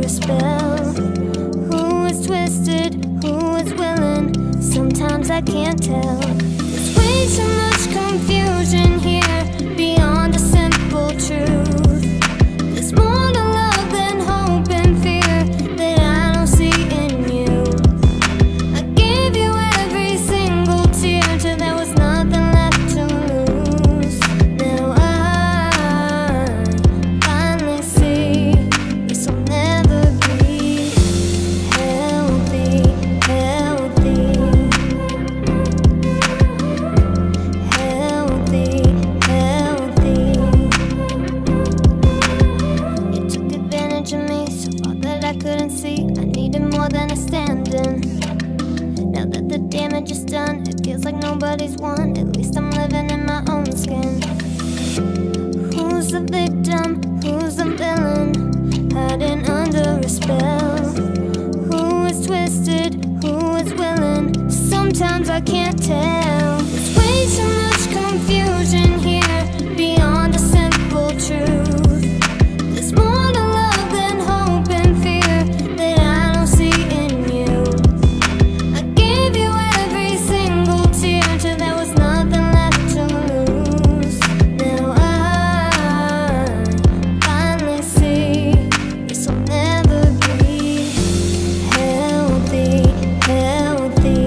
a spell. Who is twisted, who is willing? Sometimes I can't tell. There's way too much confusion here, beyond a simple truth. There's more to love than hope and fear that I don't see in you. I gave you every single tear till there was nothing left to lose. Now I finally see this will never be healthy, healthy, healthy, healthy. You took advantage of me so far that I couldn't see. I needed more than a stand-in. Now that the damage is done, it feels like nobody's won. At least I'm living in my own skin. Who's the victim? Who's the villain? Hiding under a spell. Who is twisted? Who is willing? Sometimes I can't tell. There's way too much confusion here, beyond a simple truth. There's more to love than hope and fear that I don't see in you. I gave you every single tear till there was nothing left to lose. Now I finally see this will never be healthy, healthy,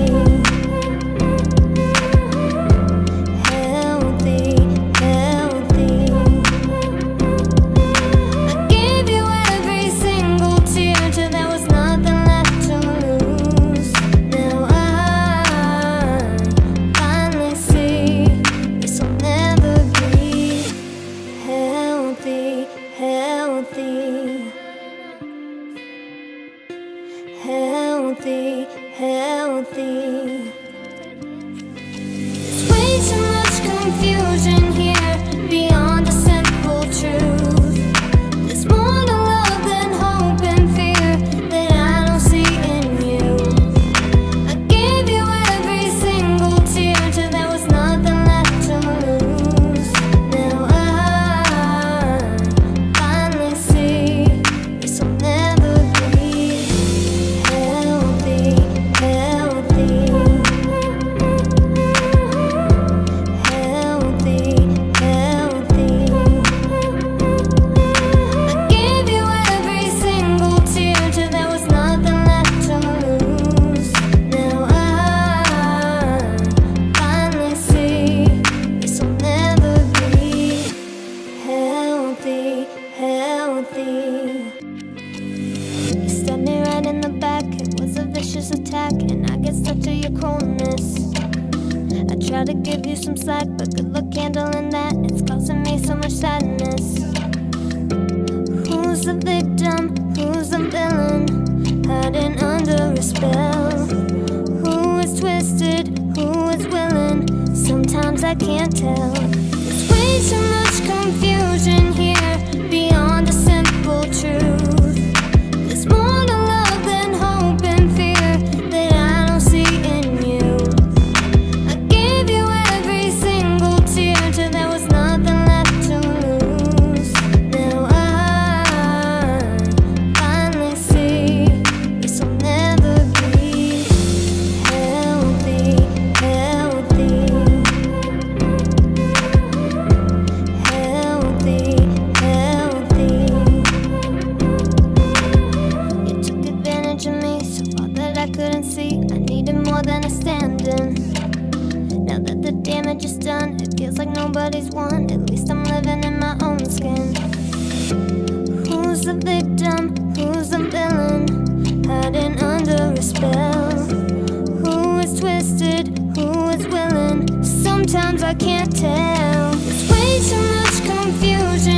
healthy, healthy. I gave you every single tear till there was nothing left to lose. Now I finally see this will never be healthy, healthy, healthy, healthy. There's way too much confusion here, beyond a simple truth. There's more to love than hope and fear that I don't see in you. I gave you every single tear till there was nothing left to lose. Now I finally see this will never be healthy, healthy, healthy, healthy. I gave you every single tear till there was nothing left to lose. Now I finally see this will never be healthy, healthy. You stabbed me right in the back, it was a vicious attack, and I get stuck to your coldness. I try to give you some slack, but good luck handling that, it's causing me so much sadness. Who's the victim? Who's the villain? Hiding under a spell. Who is twisted? Who is willing? sometimes I can't tell. There's way too much confusion here, beyond a simple truth. There's more to love than hope and fear that I don't see in you. I gave you every single tear till there was nothing left to lose. Now I finally see this will never be healthy, healthy, healthy, healthy, healthy. There's way too much confusion here, beyond a simple truth. There's more to love than hope and fear that I don't see in you. I gave you every single tear till there was nothing left to lose. Now I finally see this will never be healthy, healthy, healthy, healthy, healthy. Confusion here, beyond a simple truth. There's more to love than hope and fear that I don't see in you. I gave you every single tear till there was nothing left to lose. Now I finally see this will never be healthy, healthy, healthy, healthy. You took advantage of me so far that I couldn't see. I needed more than a stand-in. Now that the damage is done, it feels like nobody's won. At least I'm living in my own skin. Who's the victim? Who's the villain? Hiding under a spell. Who is twisted? Who is willing? Sometimes I can't tell. There's way too much confusion